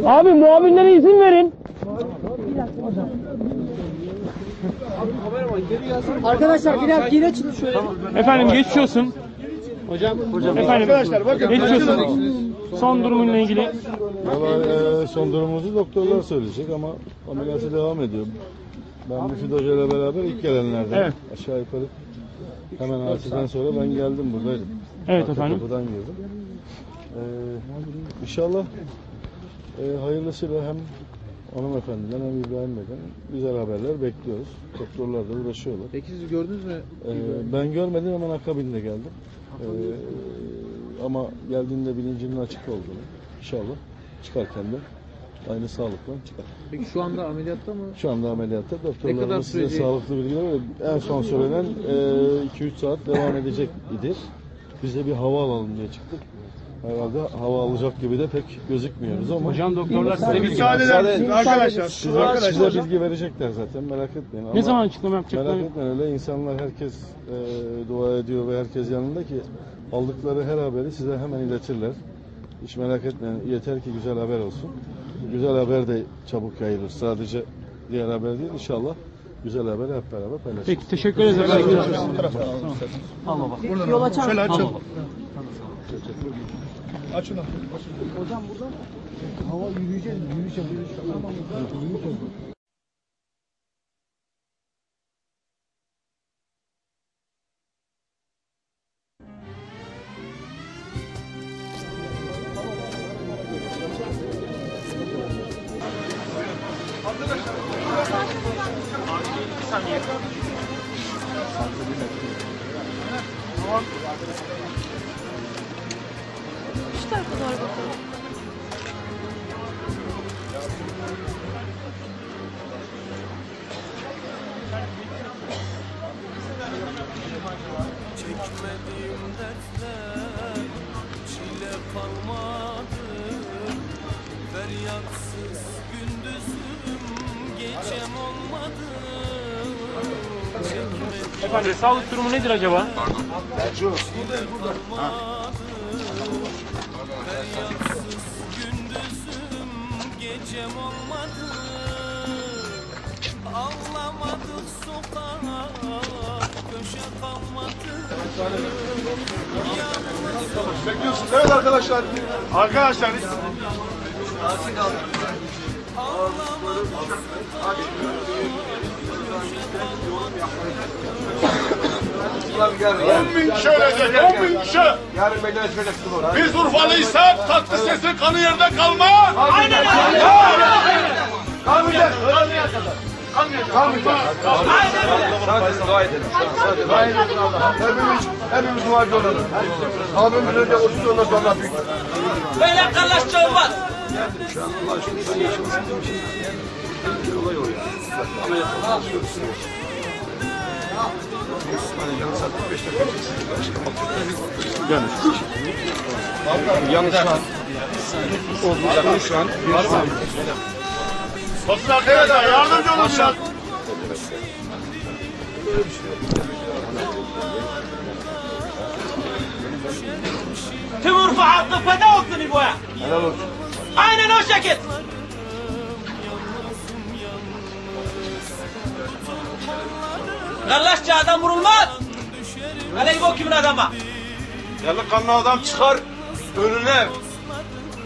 Abi muhabirlere izin verin. Arkadaşlar biraz geri açın şöyle. Efendim geçiyorsun. Hocam. Efendim geçiyorsun. Son durumunla ilgili. Valla son durumumuzu doktorlar söyleyecek ama ameliyatı devam ediyor. Ben Müfit Hoca ile beraber ilk gelenlerden. Evet. Aşağı yukarı hemen hadiseden sonra ben geldim, buradaydım. Evet Arka efendim. kapıdan girdim. İnşallah hayırlısıyla hem hanımefendiden hem İbrahim Bey'den güzel haberler bekliyoruz. Doktorlar da uğraşıyorlar. Peki siz gördünüz mü? Ben görmedim, hemen akabinde geldim. Ama geldiğinde bilincinin açık olduğunu, inşallah çıkarken de aynı sağlıkla çıkar. Peki şu anda ameliyatta mı? Şu anda ameliyatta, Ne kadar doktorlarımız size süreci? sağlıklı bilgiler veriyor. En son söylenen 2-3 saat devam edecek idi. Biz de bir hava alalım diye çıktık. Herhalde hava alacak gibi de pek gözükmüyoruz ama Hocam doktorlar size bilgi arkadaşlar size bilgi verecekler zaten, merak etmeyin. Ne Ama zaman açıklama yapacaklar? merak etmeyin, öyle insanlar, herkes dua ediyor ve herkes yanında ki aldıkları her haberi size hemen iletirler. Hiç merak etmeyin, yeter ki güzel haber olsun. Güzel haber de çabuk yayılır. Sadece diğer haber değil, inşallah güzel haberi hep beraber paylaşırız. Peki teşekkür ederiz efendim. Al baba. Yol açar mısın? Al baba. Aç şunu. Hocam buradan hava yürüyeceğiz. Yürüyüş yapıyoruz. Tamam. Şu tarafa doğru bakalım. Çekmediğim dertler çile kalmadı. Feryatsız gündüzüm gecem olmadı. Efendim sağlık durumu nedir acaba? Feryatsız gündüzüm gecem olmadı. Ağlamadık sokağa, köşe kalmadı. Bekliyorsunuz. Evet arkadaşlar. Arkadaşlar. Kişi ölecek. 10.000 kişi. Yarın meydana çıkacaksın orada. Biz Urfalıysak tatlı sesli kanı yerde kalmaz. Aynen. Kalmayacak. Kalmayacak. Sadece dua edelim. Dua edelim. Hepimiz muhacir olalım. Abimiz önce uçtu, ondan sonra büyük. Böyle kardeşçe olmaz. Olay o ya. Ameliyatla çalışıyoruz. Yarın saat 45 dakika. Yalnız şu an Basın arkadaşlar yardımcı olun biraz. Tüm Urfa hakkı feda olsun İbo'ya. helal olsun. Aynen o şekil. Kardeşçe adam vurulmaz. Hele İbo kimin adamı? Yerli kanlı adam çıkar önüne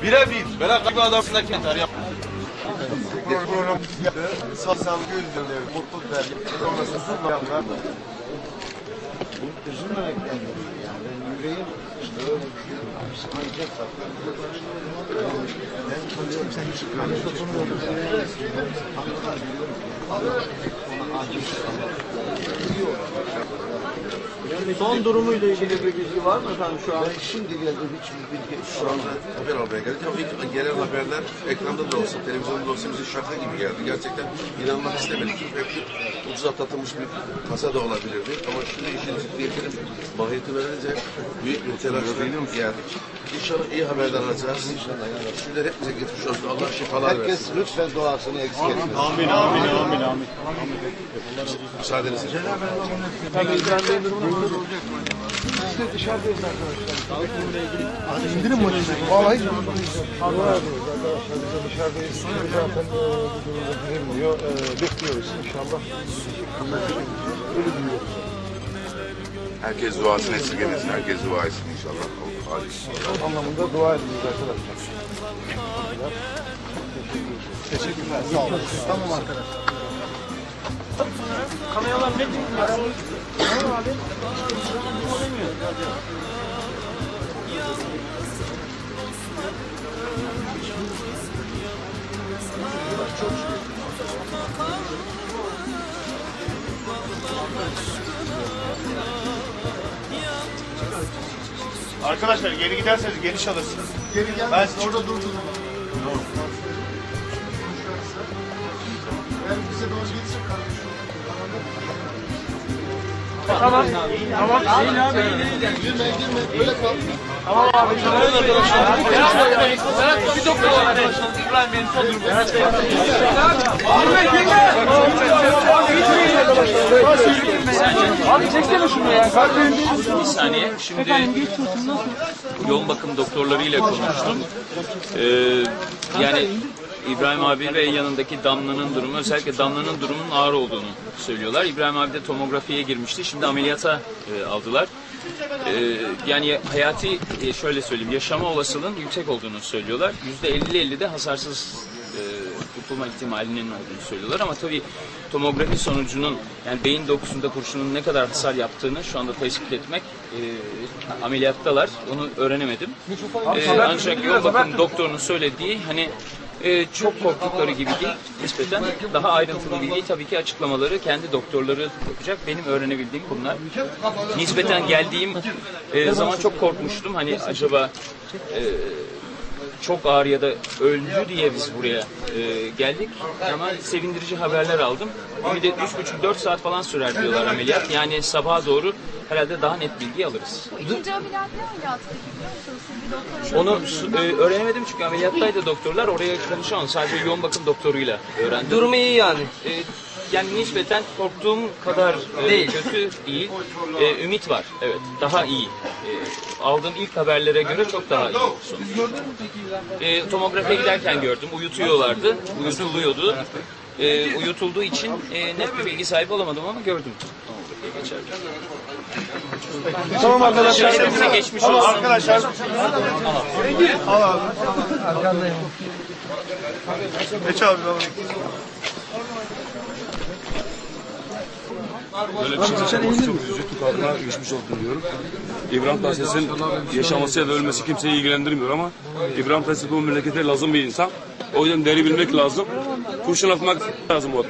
birebir. Böyle bir adamsına kim atar yap. Sağlık gözlüğüne mutluluk ver. Olmasın sunmayanlar da. Üzülmemekten yani yüreğim işte öyle bir şey ancak ben konuşuyorum sen hiç mikrofonu Son durumuyla ilgili bir bilgi var mı efendim şu an? Ben şimdi geldim hiçbir bilgi şu anda haber almaya geldik ama ilk gelen haberler ekranda da olsa, televizyonda da olsa bize şaka gibi geldi. Gerçekten inanmak istemedik. Belki ucuz atlatılmış bir kasa da olabilirdi ama şimdi işin ciddiyetinin mahiyetini öğrenince büyük bir telaşla geldik. İnşallah iyi haberler alacağız. Şunları hepimize geçmiş olsun. Allah şifalar versin. Herkes lütfen duasını eksik etmesin. Müsaadenizle. Tabii İbrahim Bey'in durumu nasıl olacak? Biz de dışarıdayız arkadaşlar. İndirin maçını. Vallahi dua ediyoruz arkadaşlar. Biz de dışarıdayız. Zaten bu durumda bilinmiyor. Bekliyoruz inşallah. Öyle duyuyoruz. Herkes duasını esirgemesin. Herkes dua etsin inşallah. Anlamında dua ediyoruz arkadaşlar. Teşekkürler. Sağ olun. Tamam arkadaşlar. Kameralar ne diyor? Arkadaşlar geri giderseniz geniş alırsınız. Geri gel. Ben Orada durdum. Eğer bize doğru gelirse kardeşim. Tamam. Tamam. Değil abi. Girme. Öyle kal. Tamam abi. Berat bir doktor var. İbrahim Bey'in son durumu. Berat Bey. Abi çeksene şunu ya. Bir saniye. Şimdi yoğun bakım doktorlarıyla konuştum. Yani İbrahim abi ve yanındaki Damla'nın durumu, özellikle Damla'nın durumunun ağır olduğunu söylüyorlar. İbrahim abi de tomografiye girmişti. Şimdi ameliyata aldılar. Yani hayati, şöyle söyleyeyim, yaşama olasılığın yüksek olduğunu söylüyorlar. %50-50'de hasarsız kurtulma ihtimalinin olduğunu söylüyorlar. Ama tabii tomografi sonucunun, yani beyin dokusunda kurşunun ne kadar hasar yaptığını şu anda tespit etmek, ameliyattalar. Onu öğrenemedim. Ancak yoğun bakım doktorunun söylediği, hani çok korktukları gibi değil, nispeten daha ayrıntılı bilgiyi tabii ki açıklamaları kendi doktorları yapacak. Benim öğrenebildiğim bunlar. Nispeten geldiğim zaman çok korkmuştum. Hani acaba çok ağır ya da öldü diye biz buraya geldik. Ama sevindirici haberler aldım. Bir de 3,5-4 saat falan sürer diyorlar ameliyat. Yani sabaha doğru herhalde daha net bilgi alırız. İkinci ameliyat ne ameliyattaki biliyor musunuz? Siz bir doktor Onu öğrenemedim çünkü ameliyattaydı doktorlar. Oraya konuşamam. Sadece yoğun bakım doktoruyla öğrendim. Durumu iyi yani. Yani nispeten korktuğum kadar kötü değil. Ümit var. Evet. Daha iyi. Aldığım ilk haberlere göre çok daha iyi. Tomografiye giderken gördüm. Uyutuyorlardı. Uyutuluyordu. Uyutulduğu için net bir bilgi sahibi olamadım ama gördüm. Tamam arkadaşlar. Hepimize geçmiş olsun. Arkadaşlar. Al abi. Geç abi. Böyle bir şey yaşaması çok üzücü. Türk halkına geçmiş olsun diyorum. İbrahim Tatlıses'in yaşaması ya da ölmesi kimseyi ilgilendirmiyor ama İbrahim Tatlıses bu memlekete lazım bir insan. O yüzden değeri bilmek lazım. Kurşun atmak lazım o.